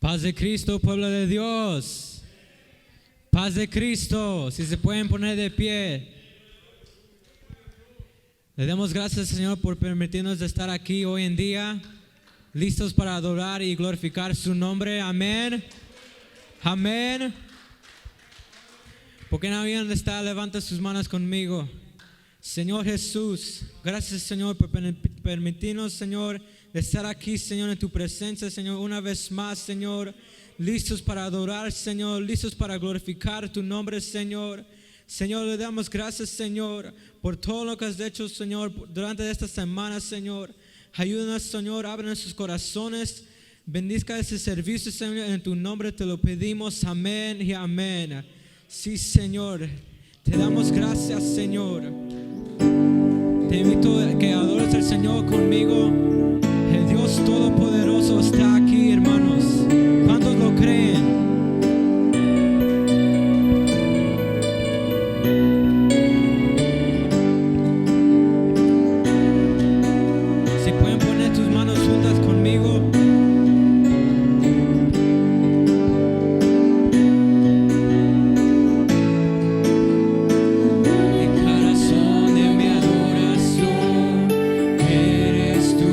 Paz de Cristo, pueblo de Dios. Paz de Cristo. Si se pueden poner de pie. Le damos gracias, Señor, por permitirnos estar aquí hoy en día, listos para adorar y glorificar su nombre. Amén. Amén. ¿Por qué no habían de estar? Levanta sus manos conmigo. Señor Jesús, gracias, Señor, por permitirnos, Señor, de estar aquí, Señor, en tu presencia, Señor, una vez más, Señor, listos para adorar, Señor, listos para glorificar tu nombre, Señor. Señor, le damos gracias, Señor, por todo lo que has hecho, Señor, durante esta semana, Señor. Ayúdanos, Señor, abre nuestros corazones, bendiga ese servicio, Señor, en tu nombre te lo pedimos, amén y amén. Sí, Señor, te damos gracias, Señor. Te invito a que adores al Señor conmigo. El Dios Todopoderoso está aquí, hermanos. ¿Cuántos lo creen? Si pueden poner tus manos juntas conmigo. El corazón de mi adoración eres tú.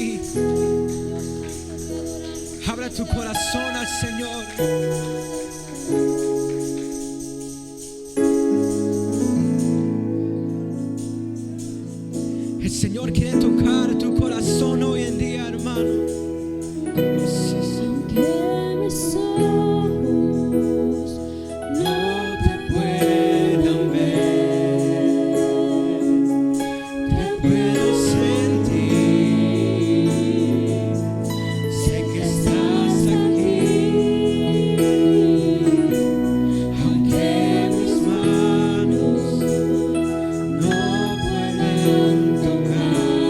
ti. Abre tu corazón al Señor. El Señor quiere tocar tu corazón hoy en día, hermano. Aunque mis ojos no te puedan ver, te puedo sentir. Sé que estás aquí. Aunque mis manos no puedan tocar,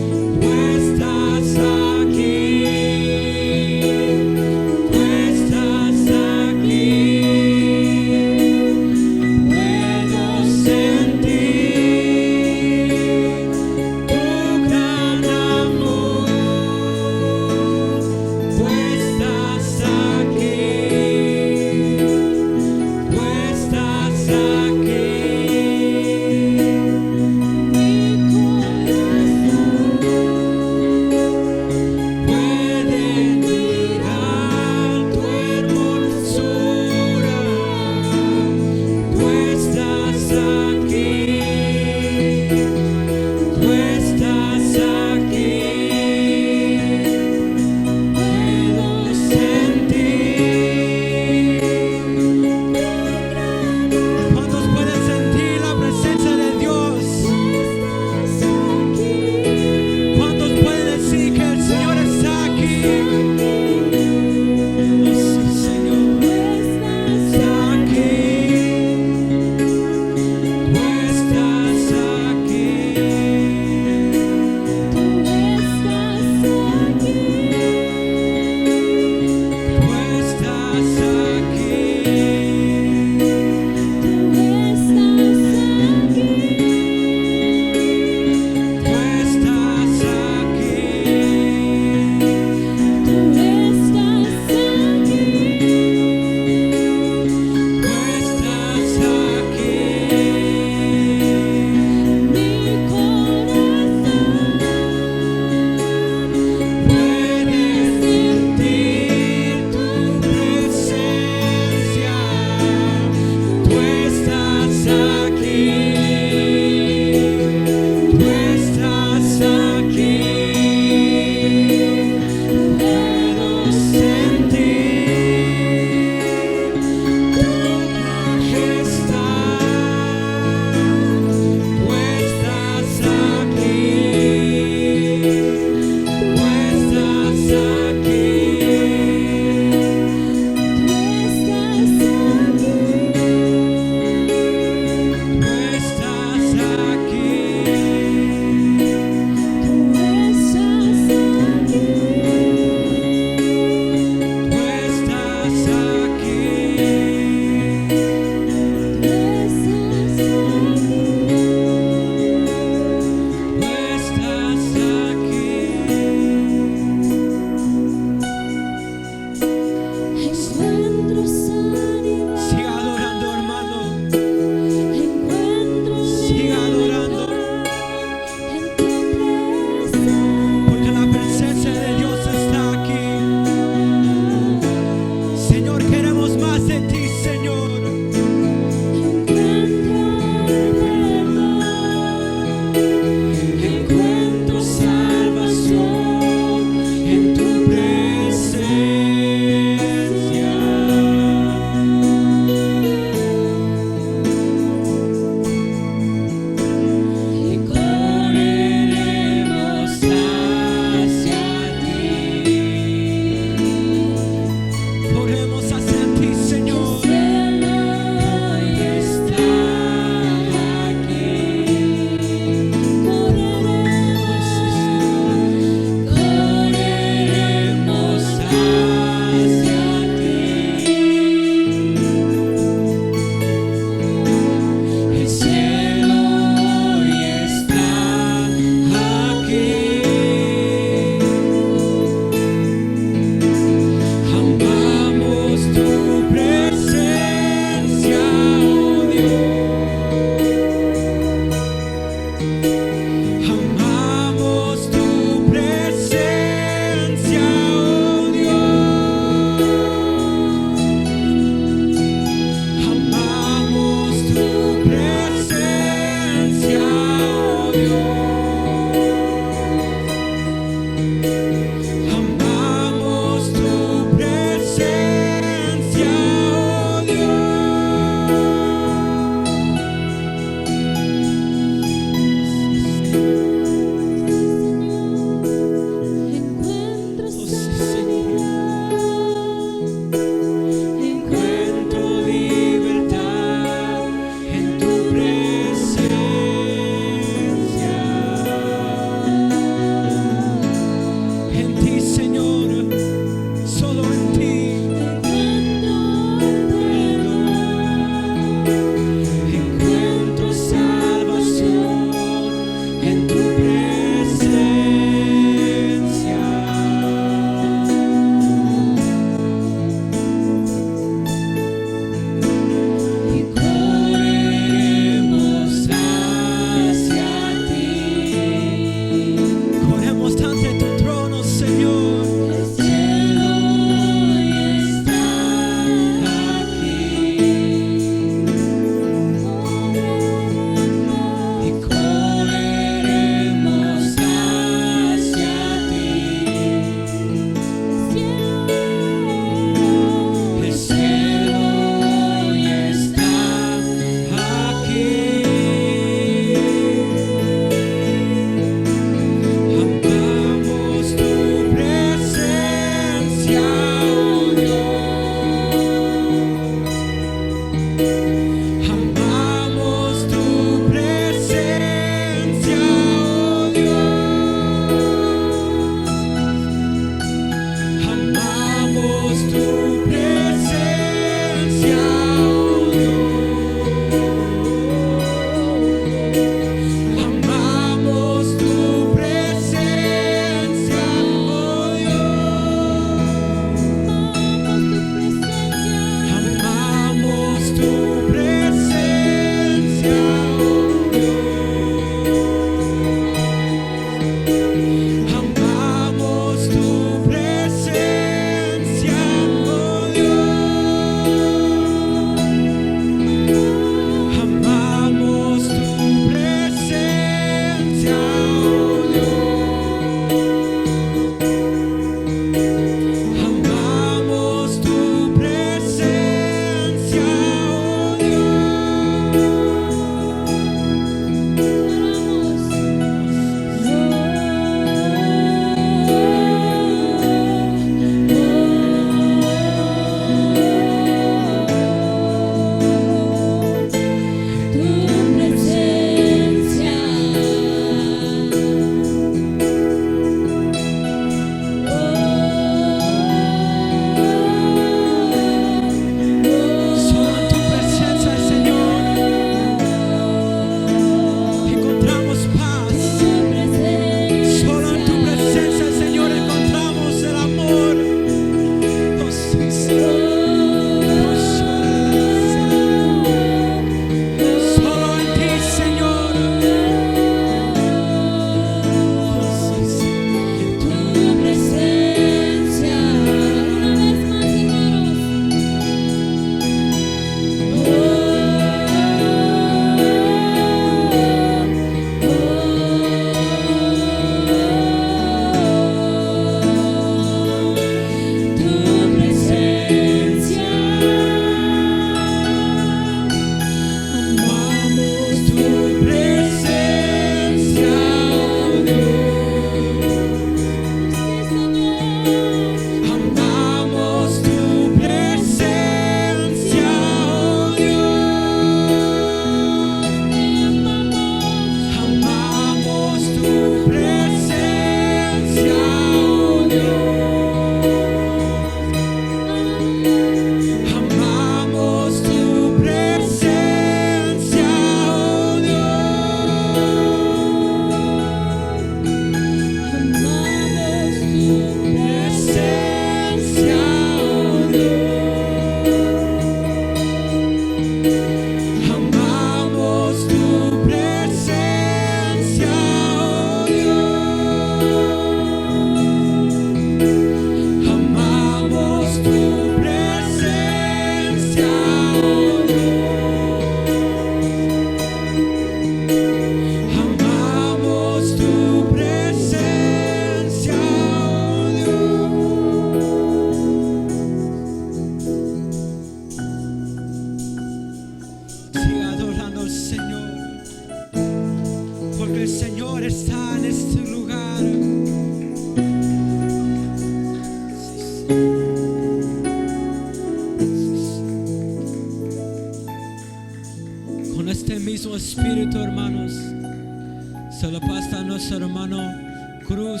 hermano Cruz,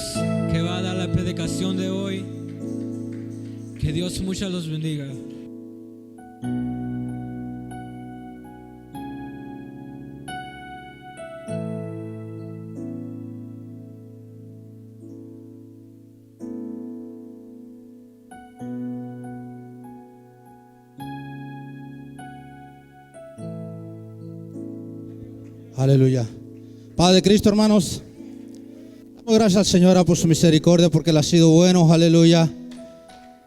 que va a dar la predicación de hoy. Que Dios mucho los bendiga. Aleluya. Padre Cristo, hermanos, damos gracias al Señor por su misericordia, porque Él ha sido bueno. Aleluya.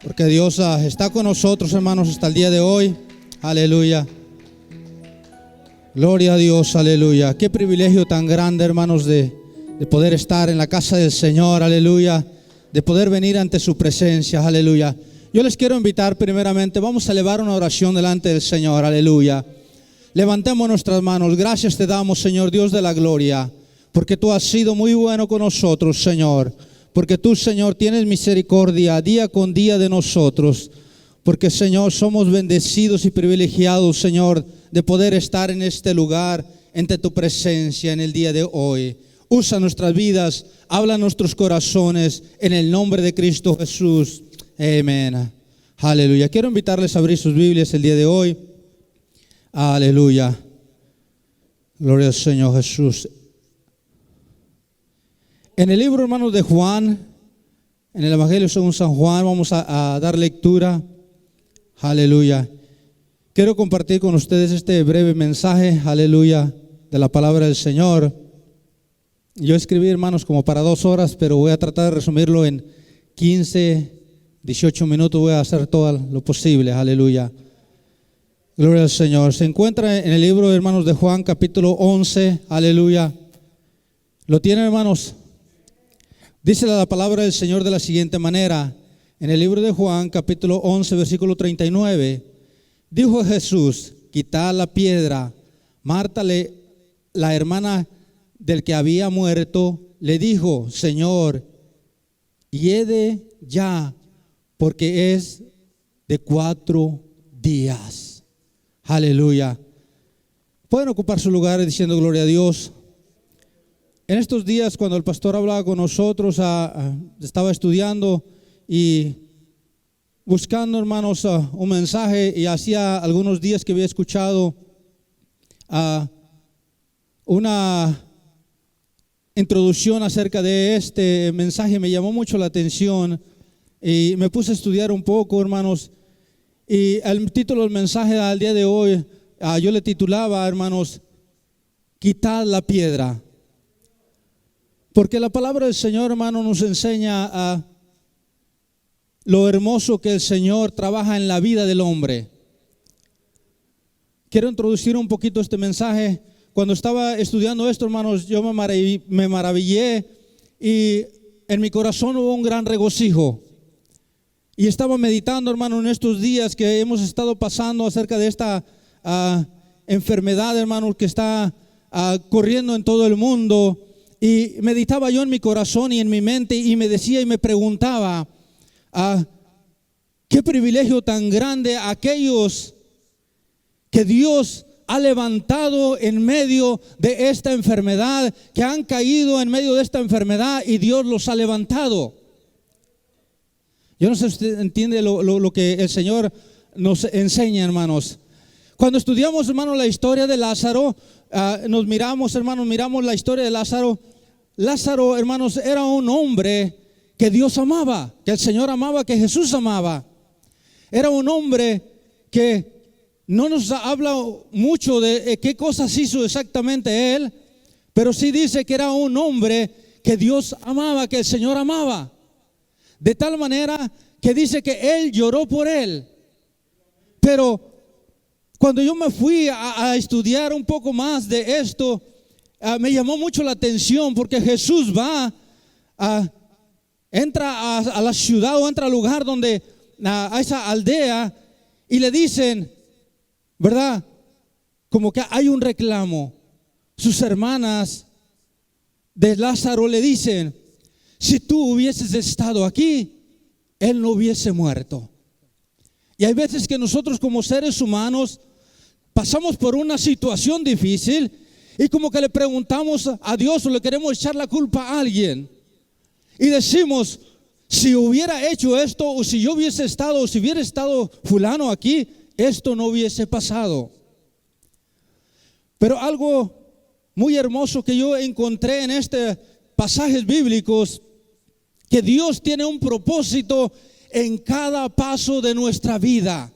Porque Dios está con nosotros, hermanos, hasta el día de hoy. Aleluya. Gloria a Dios. Aleluya. Qué privilegio tan grande, hermanos, de poder estar en la casa del Señor. Aleluya. De poder venir ante su presencia. Aleluya. Yo les quiero invitar primeramente, vamos a elevar una oración delante del Señor. Aleluya. Levantemos nuestras manos. Gracias te damos, Señor Dios de la gloria, porque tú has sido muy bueno con nosotros, Señor. Porque tú, Señor, tienes misericordia día con día de nosotros. Porque, Señor, somos bendecidos y privilegiados, Señor, de poder estar en este lugar, ante tu presencia en el día de hoy. Usa nuestras vidas, habla nuestros corazones, en el nombre de Cristo Jesús. Amén. Aleluya. Quiero invitarles a abrir sus Biblias el día de hoy. Aleluya. Gloria al Señor Jesús. En el libro, hermanos, de Juan, en el Evangelio según San Juan, vamos a dar lectura. Aleluya. Quiero compartir con ustedes este breve mensaje, aleluya, de la palabra del Señor. Yo escribí, hermanos, como para 2 horas, pero voy a tratar de resumirlo en 15, 18 minutos. Voy a hacer todo lo posible, aleluya. Gloria al Señor. Se encuentra en el libro, hermanos, de Juan, capítulo 11. Aleluya. ¿Lo tienen, hermanos? Dice la palabra del Señor de la siguiente manera. En el libro de Juan, capítulo 11, versículo 39. Dijo Jesús: quitad la piedra. Marta, la hermana del que había muerto, le dijo: Señor, hiede ya, porque es de 4 días. Aleluya. Pueden ocupar su lugar diciendo gloria a Dios. En estos días, cuando el pastor hablaba con nosotros, estaba estudiando y buscando, hermanos, un mensaje, y hacía algunos días que había escuchado una introducción acerca de este mensaje. Me llamó mucho la atención y me puse a estudiar un poco, hermanos. Y el título del mensaje al día de hoy, yo le titulaba, hermanos, quitad la piedra. Porque la palabra del Señor, hermano, nos enseña lo hermoso que el Señor trabaja en la vida del hombre. Quiero introducir un poquito este mensaje. Cuando estaba estudiando esto, hermanos, yo me maravillé y en mi corazón hubo un gran regocijo. Y estaba meditando, hermano, en estos días que hemos estado pasando acerca de esta enfermedad, hermano, que está corriendo en todo el mundo. Y meditaba yo en mi corazón y en mi mente y me decía y me preguntaba, qué privilegio tan grande aquellos que Dios ha levantado en medio de esta enfermedad, que han caído en medio de esta enfermedad y Dios los ha levantado. Yo no sé si usted entiende lo que el Señor nos enseña, hermanos. Cuando estudiamos, hermanos, la historia de Lázaro, miramos la historia de Lázaro. Lázaro, hermanos, era un hombre que Dios amaba, que el Señor amaba, que Jesús amaba. Era un hombre que no nos habla mucho de qué cosas hizo exactamente él, pero sí dice que era un hombre que Dios amaba, que el Señor amaba. De tal manera que dice que él lloró por él. Pero cuando yo me fui a estudiar un poco más de esto, me llamó mucho la atención, porque Jesús entra a la ciudad o entra al lugar donde, a esa aldea, y le dicen, ¿verdad? Como que hay un reclamo. Sus hermanas de Lázaro le dicen: si tú hubieses estado aquí, él no hubiese muerto. Y hay veces que nosotros como seres humanos pasamos por una situación difícil y como que le preguntamos a Dios o le queremos echar la culpa a alguien. Y decimos, si hubiera hecho esto, o si yo hubiese estado, o si hubiera estado fulano aquí, esto no hubiese pasado. Pero algo muy hermoso que yo encontré en estos pasajes bíblicos, que Dios tiene un propósito en cada paso de nuestra vida.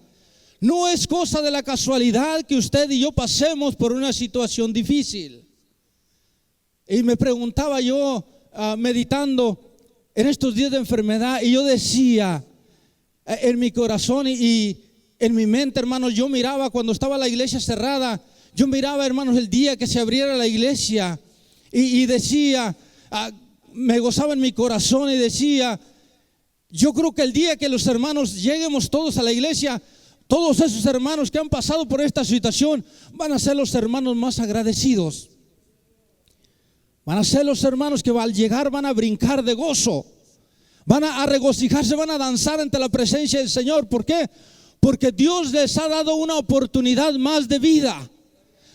No es cosa de la casualidad que usted y yo pasemos por una situación difícil. Y me preguntaba yo, meditando en estos días de enfermedad, y yo decía en mi corazón y en mi mente, hermanos, yo miraba cuando estaba la iglesia cerrada, yo miraba, hermanos, el día que se abriera la iglesia y decía, me gozaba en mi corazón y decía, yo creo que el día que los hermanos lleguemos todos a la iglesia, todos esos hermanos que han pasado por esta situación van a ser los hermanos más agradecidos. Van a ser los hermanos que al llegar van a brincar de gozo, van a regocijarse, van a danzar ante la presencia del Señor. ¿Por qué? Porque Dios les ha dado una oportunidad más de vida.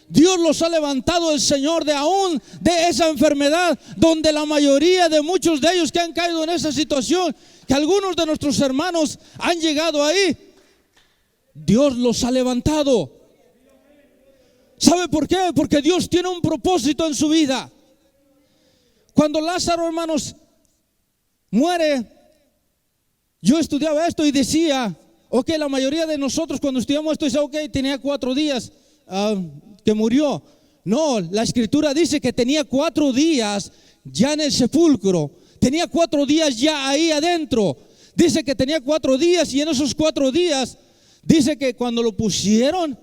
Dios los ha levantado el Señor de aún de esa enfermedad, donde la mayoría de muchos de ellos que han caído en esa situación, que algunos de nuestros hermanos han llegado ahí, Dios los ha levantado. ¿Sabe por qué? Porque Dios tiene un propósito en su vida. Cuando Lázaro, hermanos, muere, yo estudiaba esto y decía, ok, la mayoría de nosotros cuando estudiamos esto dice, ok, tenía 4 días que murió. No, la escritura dice que tenía 4 días ya en el sepulcro, tenía 4 días ya ahí adentro. Dice que tenía 4 días y en esos 4 días dice que cuando lo pusieron,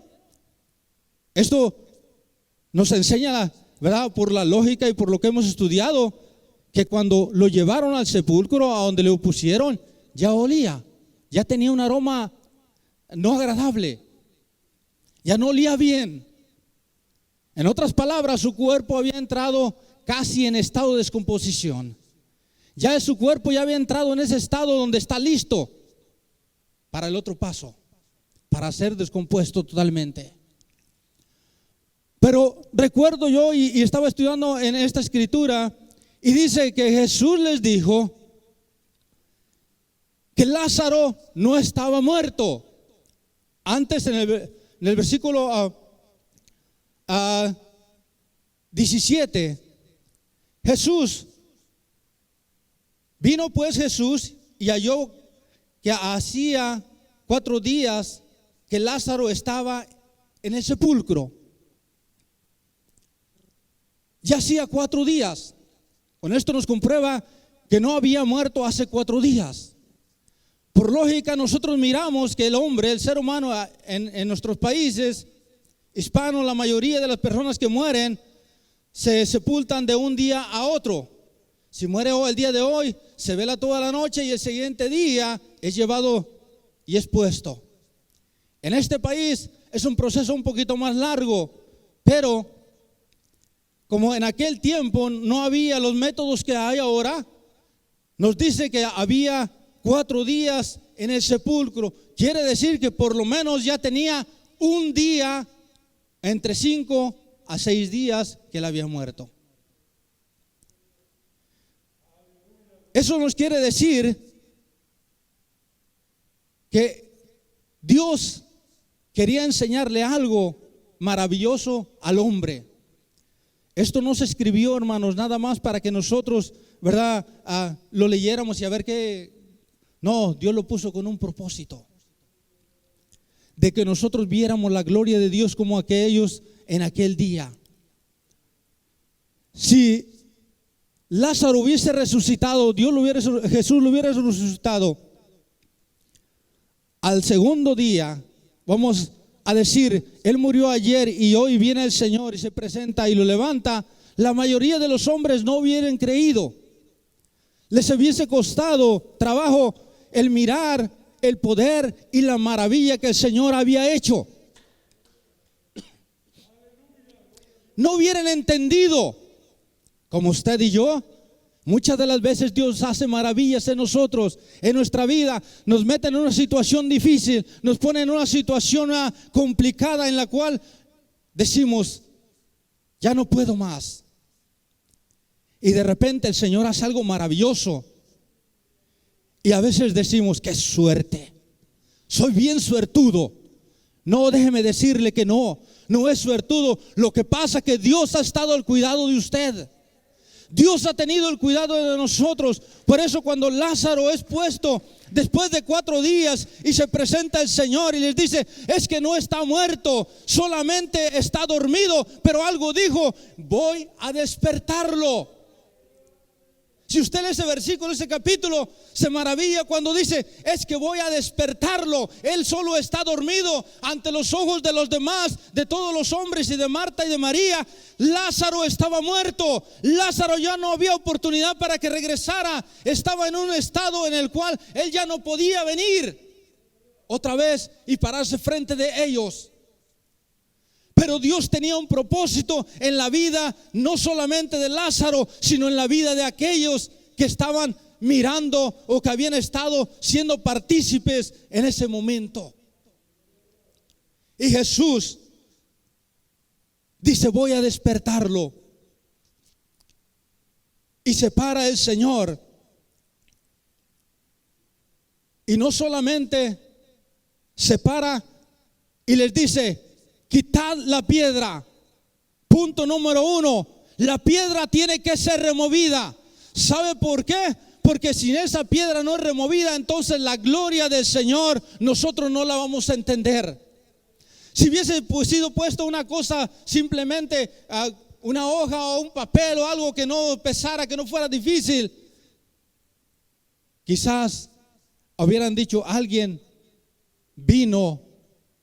esto nos enseña, ¿verdad?, por la lógica y por lo que hemos estudiado, que cuando lo llevaron al sepulcro, a donde lo pusieron, ya olía, ya tenía un aroma no agradable, ya no olía bien. En otras palabras, su cuerpo había entrado casi en estado de descomposición. Ya su cuerpo ya había entrado en ese estado donde está listo para el otro paso, para ser descompuesto totalmente. Pero recuerdo yo y estaba estudiando en esta escritura y dice que Jesús les dijo que Lázaro no estaba muerto. Antes en el versículo 17, vino pues Jesús y halló que hacía 4 días que Lázaro estaba en el sepulcro. Ya hacía 4 días. Con esto nos comprueba que no había muerto hace 4 días. Por lógica, nosotros miramos que el hombre, el ser humano en nuestros países hispanos, la mayoría de las personas que mueren se sepultan de un día a otro. Si muere el día de hoy, se vela toda la noche y el siguiente día es llevado y es puesto. En este país es un proceso un poquito más largo, pero como en aquel tiempo no había los métodos que hay ahora, nos dice que había 4 días en el sepulcro. Quiere decir que por lo menos ya tenía un día, entre 5 a 6 días que él había muerto. Eso nos quiere decir que Dios quería enseñarle algo maravilloso al hombre. Esto no se escribió, hermanos, nada más para que nosotros, ¿verdad?, lo leyéramos y a ver qué. No, Dios lo puso con un propósito de que nosotros viéramos la gloria de Dios como aquellos en aquel día. Si Lázaro hubiese resucitado, Jesús lo hubiera resucitado al segundo día, vamos a decir, él murió ayer y hoy viene el Señor y se presenta y lo levanta, la mayoría de los hombres no hubieran creído. Les hubiese costado trabajo el mirar el poder y la maravilla que el Señor había hecho. No hubieran entendido, como usted y yo. Muchas de las veces Dios hace maravillas en nosotros, en nuestra vida, nos mete en una situación difícil, nos pone en una situación complicada en la cual decimos, ya no puedo más. Y de repente el Señor hace algo maravilloso. Y a veces decimos, qué suerte, soy bien suertudo. No, déjeme decirle que no es suertudo. Lo que pasa es que Dios ha estado al cuidado de usted. Dios ha tenido el cuidado de nosotros. Por eso cuando Lázaro es puesto después de 4 días y se presenta el Señor y les dice, es que no está muerto, solamente está dormido, pero algo dijo, voy a despertarlo. Si usted lee ese versículo, ese capítulo, se maravilla cuando dice, es que voy a despertarlo. Él solo está dormido ante los ojos de los demás, de todos los hombres y de Marta y de María. Lázaro estaba muerto. Lázaro ya no había oportunidad para que regresara. Estaba en un estado en el cual él ya no podía venir otra vez y pararse frente de ellos. Pero Dios tenía un propósito en la vida, no solamente de Lázaro, sino en la vida de aquellos que estaban mirando o que habían estado siendo partícipes en ese momento. Y Jesús dice, voy a despertarlo. Y se para el Señor. Y no solamente se para y les dice, quitad la piedra. Punto número 1, la piedra tiene que ser removida. ¿Sabe por qué? Porque si esa piedra no es removida, entonces la gloria del Señor nosotros no la vamos a entender. Si hubiese sido puesto una cosa, simplemente una hoja o un papel o algo que no pesara, que no fuera difícil, quizás hubieran dicho, alguien vino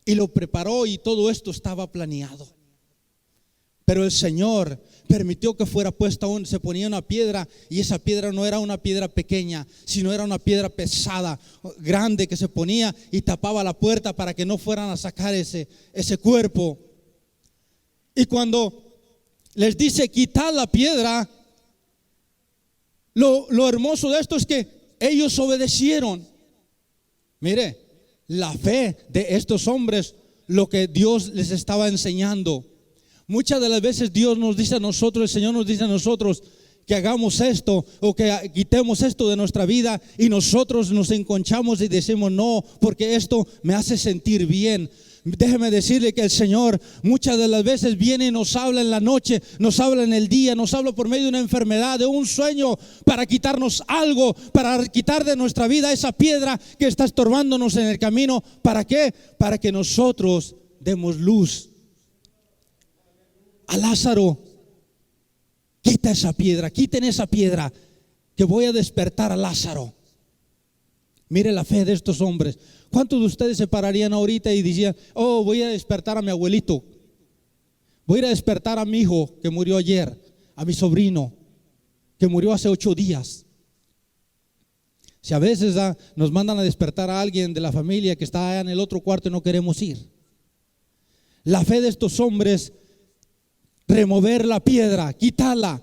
y lo preparó y todo esto estaba planeado. Pero el Señor permitió que fuera puesta, se ponía una piedra, y esa piedra no era una piedra pequeña, sino era una piedra pesada, grande, que se ponía y tapaba la puerta para que no fueran a sacar ese cuerpo. Y cuando les dice quitad la piedra, lo hermoso de esto es que ellos obedecieron. Mire, la fe de estos hombres, lo que Dios les estaba enseñando. Muchas de las veces Dios nos dice a nosotros, el Señor nos dice a nosotros que hagamos esto o que quitemos esto de nuestra vida, y nosotros nos enconchamos y decimos no, porque esto me hace sentir bien. Déjeme decirle que el Señor muchas de las veces viene y nos habla en la noche, nos habla en el día, nos habla por medio de una enfermedad, de un sueño, para quitarnos algo, para quitar de nuestra vida esa piedra que está estorbándonos en el camino. ¿Para qué? Para que nosotros demos luz. A Lázaro, quita esa piedra, quiten esa piedra, que voy a despertar a Lázaro. Mire la fe de estos hombres. ¿Cuántos de ustedes se pararían ahorita y dirían, oh, voy a despertar a mi abuelito, voy a ir a despertar a mi hijo que murió ayer, a mi sobrino que murió hace 8 días? Si a veces nos mandan a despertar a alguien de la familia que está allá en el otro cuarto y no queremos ir. La fe de estos hombres, remover la piedra, quitarla.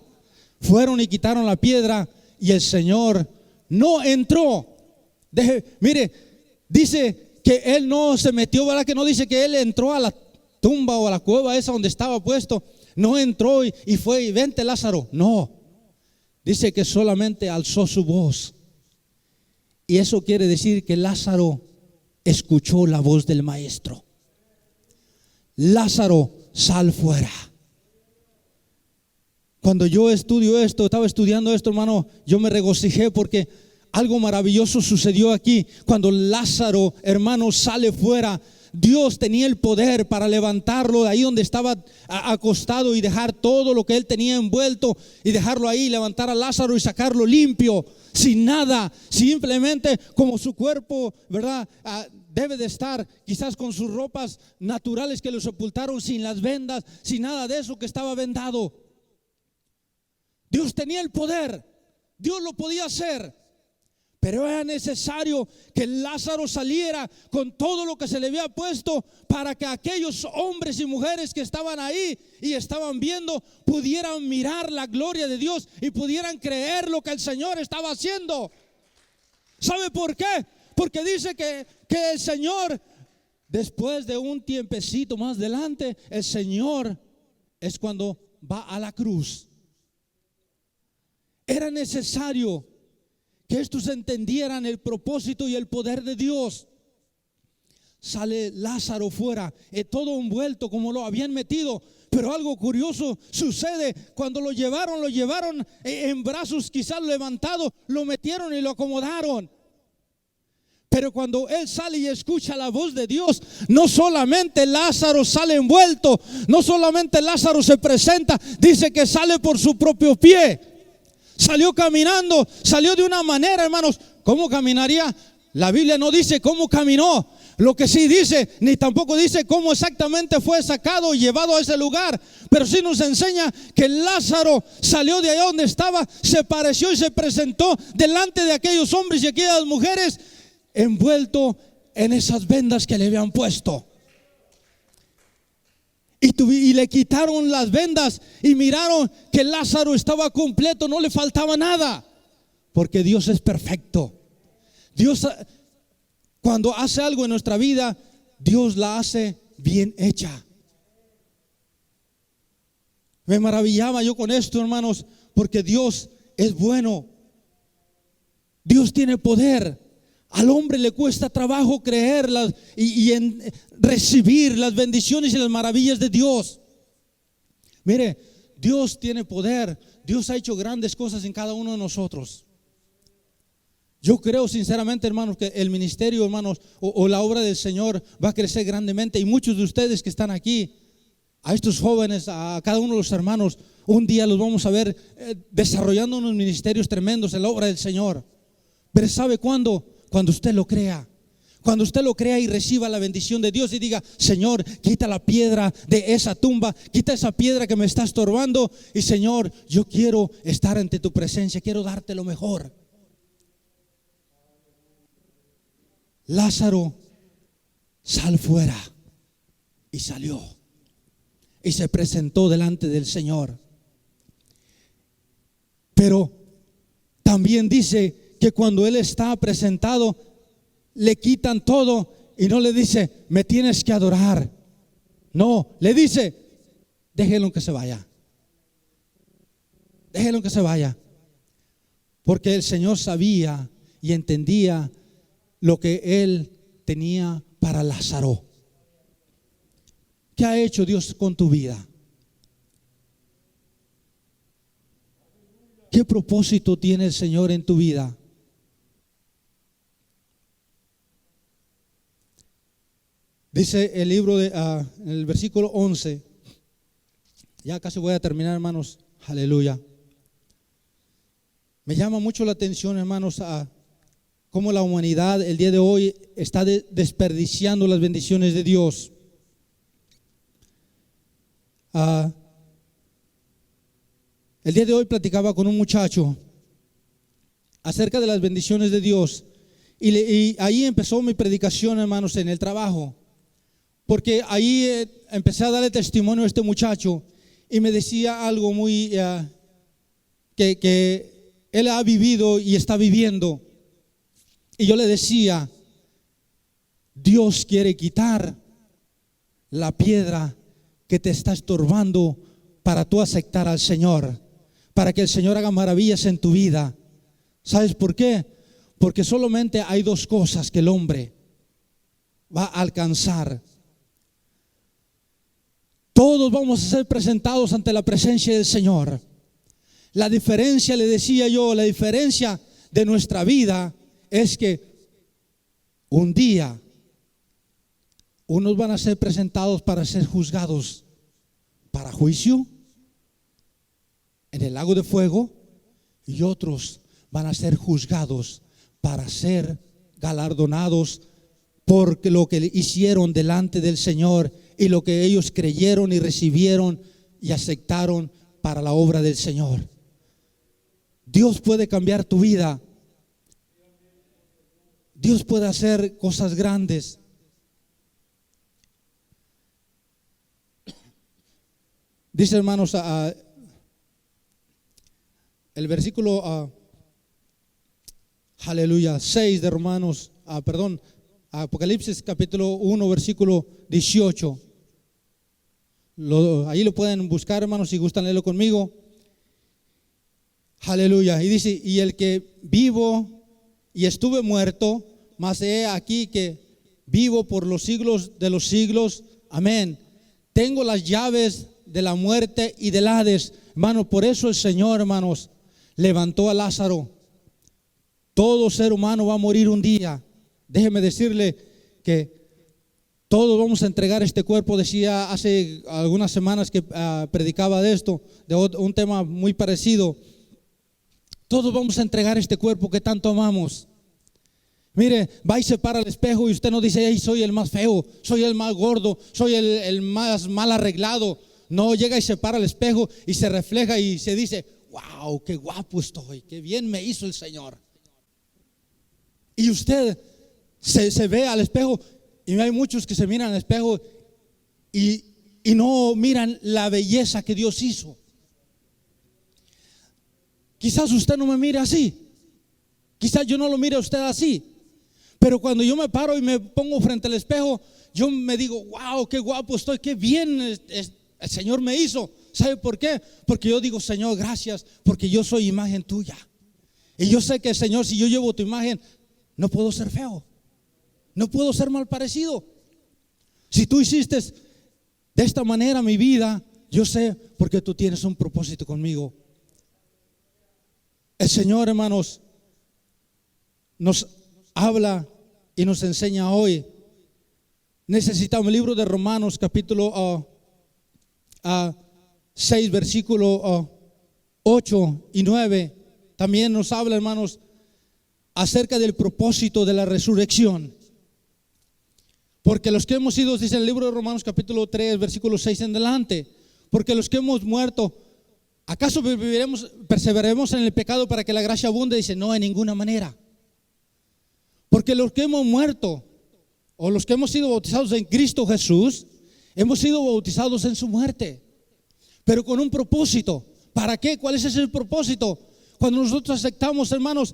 Fueron y quitaron la piedra y el Señor no entró. Mire, dice que Él no se metió, ¿verdad? Que no dice que Él entró a la tumba o a la cueva esa donde estaba puesto. No entró y fue y vente Lázaro. No, dice que solamente alzó su voz. Y eso quiere decir que Lázaro escuchó la voz del Maestro. Lázaro, sal fuera. Cuando yo estaba estudiando esto, hermano, yo me regocijé porque algo maravilloso sucedió aquí. Cuando Lázaro, hermano, sale fuera, Dios tenía el poder para levantarlo de ahí donde estaba acostado y dejar todo lo que él tenía envuelto y dejarlo ahí, levantar a Lázaro y sacarlo limpio, sin nada, simplemente como su cuerpo, ¿verdad? Debe de estar quizás con sus ropas naturales que lo sepultaron, sin las vendas, sin nada de eso, que estaba vendado. Dios tenía el poder, Dios lo podía hacer, pero era necesario que Lázaro saliera con todo lo que se le había puesto para que aquellos hombres y mujeres que estaban ahí y estaban viendo pudieran mirar la gloria de Dios y pudieran creer lo que el Señor estaba haciendo. ¿Sabe por qué? Porque dice que el Señor, después de un tiempecito más adelante, el Señor es cuando va a la cruz. Era necesario que estos entendieran el propósito y el poder de Dios. Sale Lázaro fuera, todo envuelto como lo habían metido. Pero algo curioso sucede cuando lo llevaron en brazos quizás levantados, lo metieron y lo acomodaron. Pero cuando él sale y escucha la voz de Dios, no solamente Lázaro sale envuelto, no solamente Lázaro se presenta, dice que sale por su propio pie. Salió caminando, salió de una manera, hermanos. ¿Cómo caminaría? La Biblia no dice cómo caminó. Lo que sí dice, ni tampoco dice cómo exactamente fue sacado y llevado a ese lugar, pero sí nos enseña que Lázaro salió de allá donde estaba, se pareció y se presentó delante de aquellos hombres y aquellas mujeres, envuelto en esas vendas que le habían puesto. Y le quitaron las vendas y miraron que Lázaro estaba completo, no le faltaba nada, porque Dios es perfecto. Dios, cuando hace algo en nuestra vida, Dios la hace bien hecha. Me maravillaba yo con esto, hermanos, porque Dios es bueno. Dios tiene poder. Al hombre le cuesta trabajo creerlas y recibir las bendiciones y las maravillas de Dios. Mire, Dios tiene poder. Dios ha hecho grandes cosas en cada uno de nosotros. Yo creo sinceramente, hermanos, que el ministerio, hermanos, o la obra del Señor va a crecer grandemente. Y muchos de ustedes que están aquí, a estos jóvenes, a cada uno de los hermanos, un día los vamos a ver desarrollando unos ministerios tremendos en la obra del Señor. Pero ¿sabe cuándo? Cuando usted lo crea. Cuando usted lo crea y reciba la bendición de Dios y diga: Señor, quita la piedra de esa tumba, quita esa piedra que me está estorbando. Y Señor, yo quiero estar ante tu presencia, quiero darte lo mejor. Lázaro, sal fuera. Y salió y se presentó delante del Señor. Pero también dice que cuando él está presentado, le quitan todo y no le dice: me tienes que adorar. No, le dice: déjenlo que se vaya. Déjenlo que se vaya. Porque el Señor sabía y entendía lo que él tenía para Lázaro. ¿Qué ha hecho Dios con tu vida? ¿Qué propósito tiene el Señor en tu vida? Dice el libro en el versículo 11. Ya casi voy a terminar, hermanos. Aleluya. Me llama mucho la atención, hermanos, a cómo la humanidad el día de hoy está desperdiciando las bendiciones de Dios. El día de hoy platicaba con un muchacho acerca de las bendiciones de Dios. Y ahí empezó mi predicación, hermanos, en el trabajo. Porque ahí empecé a darle testimonio a este muchacho y me decía algo muy que él ha vivido y está viviendo. Y yo le decía: Dios quiere quitar la piedra que te está estorbando para tú aceptar al Señor, para que el Señor haga maravillas en tu vida. ¿Sabes por qué? Porque solamente hay dos cosas que el hombre va a alcanzar. Todos vamos a ser presentados ante la presencia del Señor. La diferencia, le decía yo, la diferencia de nuestra vida es que un día unos van a ser presentados para ser juzgados para juicio en el lago de fuego, y otros van a ser juzgados para ser galardonados por lo que hicieron delante del Señor y lo que ellos creyeron y recibieron y aceptaron para la obra del Señor. Dios puede cambiar tu vida. Dios puede hacer cosas grandes. Dice, hermanos, el versículo aleluya 6 de Romanos, Apocalipsis capítulo 1 versículo 18. Ahí lo pueden buscar, hermanos, si gustan leerlo conmigo. Aleluya. Y dice, y el que vivo y estuve muerto, mas he aquí que vivo por los siglos de los siglos. Amén. Tengo las llaves de la muerte y del Hades. Hermano, por eso el Señor, hermanos, levantó a Lázaro. Todo ser humano va a morir un día. Déjeme decirle que todos vamos a entregar este cuerpo. Decía hace algunas semanas que predicaba de esto, de un tema muy parecido. Todos vamos a entregar este cuerpo que tanto amamos. Mire, va y se para al espejo y usted no dice, hey, soy el más feo, soy el más gordo, soy el más mal arreglado. No, llega y se para al espejo y se refleja y se dice, wow, qué guapo estoy, qué bien me hizo el Señor. Y usted se ve al espejo, y hay muchos que se miran al espejo y no miran la belleza que Dios hizo. Quizás usted no me mire así, quizás yo no lo mire a usted así, pero cuando yo me paro y me pongo frente al espejo, yo me digo, wow, qué guapo estoy, qué bien el Señor me hizo. ¿Sabe por qué? Porque yo digo, Señor, gracias, porque yo soy imagen tuya. Y yo sé que, Señor, si yo llevo tu imagen, no puedo ser feo, no puedo ser mal parecido. Si tú hiciste de esta manera mi vida, yo sé porque tú tienes un propósito conmigo. El Señor, hermanos, nos habla y nos enseña hoy. Necesitamos el libro de Romanos capítulo 6 versículo 8 y 9. También nos habla, hermanos, acerca del propósito de la resurrección. Porque los que hemos ido, dice el libro de Romanos capítulo 3 versículo 6 en adelante, porque los que hemos muerto, ¿acaso perseveraremos en el pecado para que la gracia abunde? Dice, no, en ninguna manera. Porque los que hemos muerto, o los que hemos sido bautizados en Cristo Jesús, hemos sido bautizados en su muerte, pero con un propósito. ¿Para qué? ¿Cuál es ese propósito? Cuando nosotros aceptamos, hermanos,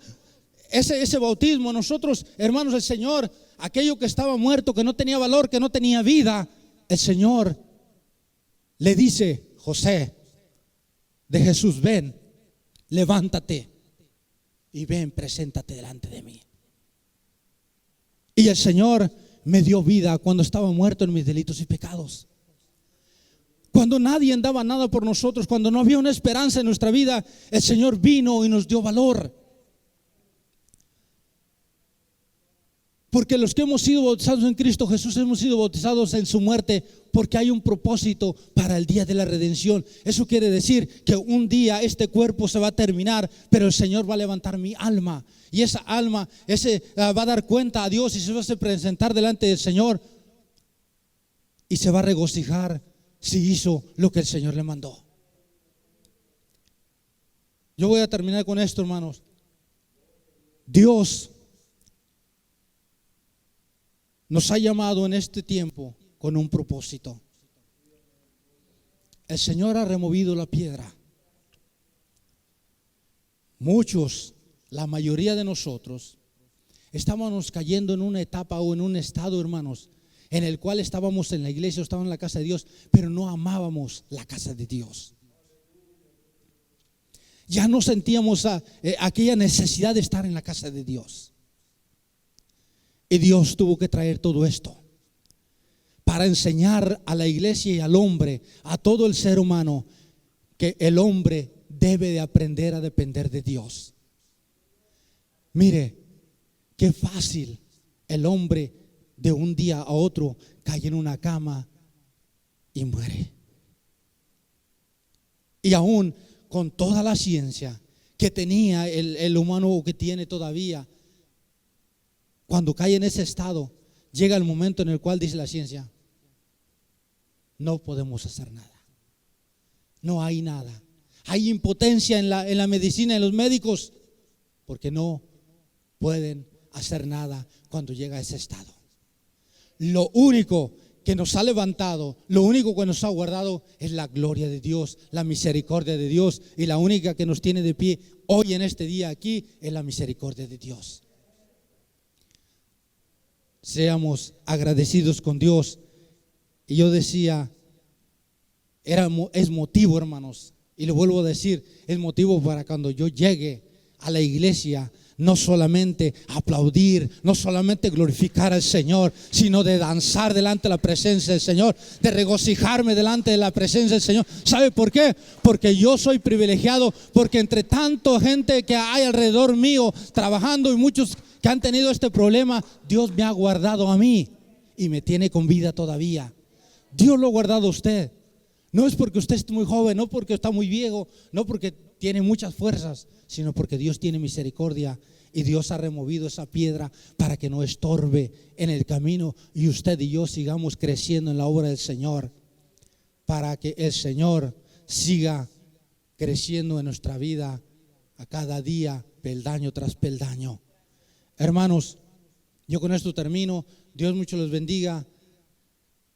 ese bautismo, nosotros, hermanos, el Señor, aquello que estaba muerto, que no tenía valor, que no tenía vida, el Señor le dice, José, de Jesús, ven, levántate y ven, preséntate delante de mí. Y el Señor me dio vida cuando estaba muerto en mis delitos y pecados. Cuando nadie daba nada por nosotros, cuando no había una esperanza en nuestra vida, el Señor vino y nos dio valor. Porque los que hemos sido bautizados en Cristo Jesús hemos sido bautizados en su muerte, porque hay un propósito para el día de la redención. Eso quiere decir que un día este cuerpo se va a terminar, pero el Señor va a levantar mi alma, y esa alma va a dar cuenta a Dios y se va a presentar delante del Señor y se va a regocijar si hizo lo que el Señor le mandó. Yo voy a terminar con esto, hermanos. Dios nos ha llamado en este tiempo con un propósito. El Señor ha removido la piedra. Muchos, la mayoría de nosotros, estábamos cayendo en una etapa o en un estado, hermanos, en el cual estábamos en la iglesia, estábamos en la casa de Dios, pero no amábamos la casa de Dios. Ya no sentíamos aquella necesidad de estar en la casa de Dios. Y Dios tuvo que traer todo esto para enseñar a la iglesia y al hombre, a todo el ser humano, que el hombre debe de aprender a depender de Dios. Mire, qué fácil el hombre de un día a otro cae en una cama y muere. Y aún con toda la ciencia que tenía el humano, o que tiene todavía, cuando cae en ese estado, llega el momento en el cual dice la ciencia, no podemos hacer nada. No hay nada. Hay impotencia en la medicina, en los médicos, porque no pueden hacer nada cuando llega a ese estado. Lo único que nos ha levantado, lo único que nos ha guardado es la gloria de Dios, la misericordia de Dios, y la única que nos tiene de pie hoy en este día aquí es la misericordia de Dios. Seamos agradecidos con Dios. Y yo decía, Es motivo, hermanos, y le vuelvo a decir, es motivo para cuando yo llegue a la iglesia, no solamente aplaudir, no solamente glorificar al Señor, sino de danzar delante de la presencia del Señor, de regocijarme delante de la presencia del Señor. ¿Sabe por qué? Porque yo soy privilegiado, porque entre tanta gente que hay alrededor mío trabajando y muchos que han tenido este problema, Dios me ha guardado a mí y me tiene con vida todavía. Dios lo ha guardado a usted. No es porque usted es muy joven, no porque está muy viejo, no porque tiene muchas fuerzas, sino porque Dios tiene misericordia y Dios ha removido esa piedra para que no estorbe en el camino y usted y yo sigamos creciendo en la obra del Señor, para que el Señor siga creciendo en nuestra vida a cada día, peldaño tras peldaño. Hermanos, yo con esto termino. Dios mucho los bendiga.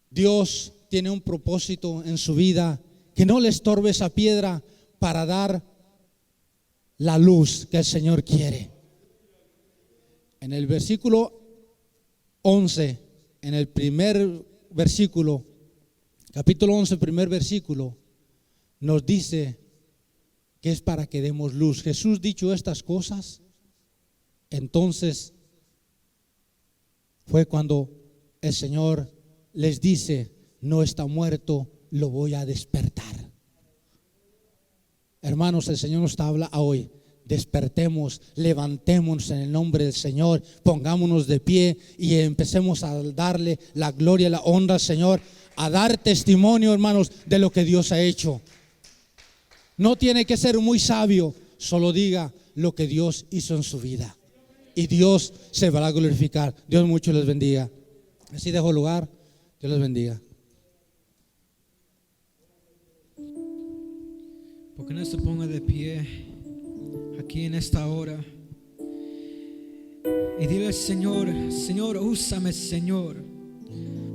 Dios tiene un propósito en su vida, que no le estorbe esa piedra para dar la luz que el Señor quiere. En el versículo 11, en el primer versículo, capítulo 11, primer versículo, nos dice que es para que demos luz. Jesús dicho estas cosas, entonces fue cuando el Señor les dice: no está muerto, lo voy a despertar. Hermanos, el Señor nos habla hoy. Despertemos, levantémonos en el nombre del Señor, pongámonos de pie y empecemos a darle la gloria y la honra al Señor, a dar testimonio, hermanos, de lo que Dios ha hecho. No tiene que ser muy sabio, solo diga lo que Dios hizo en su vida y Dios se va a glorificar. Dios mucho les bendiga. Así dejo lugar. Dios les bendiga. Porque no se ponga de pie aquí en esta hora y dile al Señor: Señor, úsame, Señor,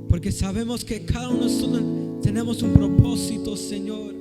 porque sabemos que cada uno de nosotros tenemos un propósito, Señor.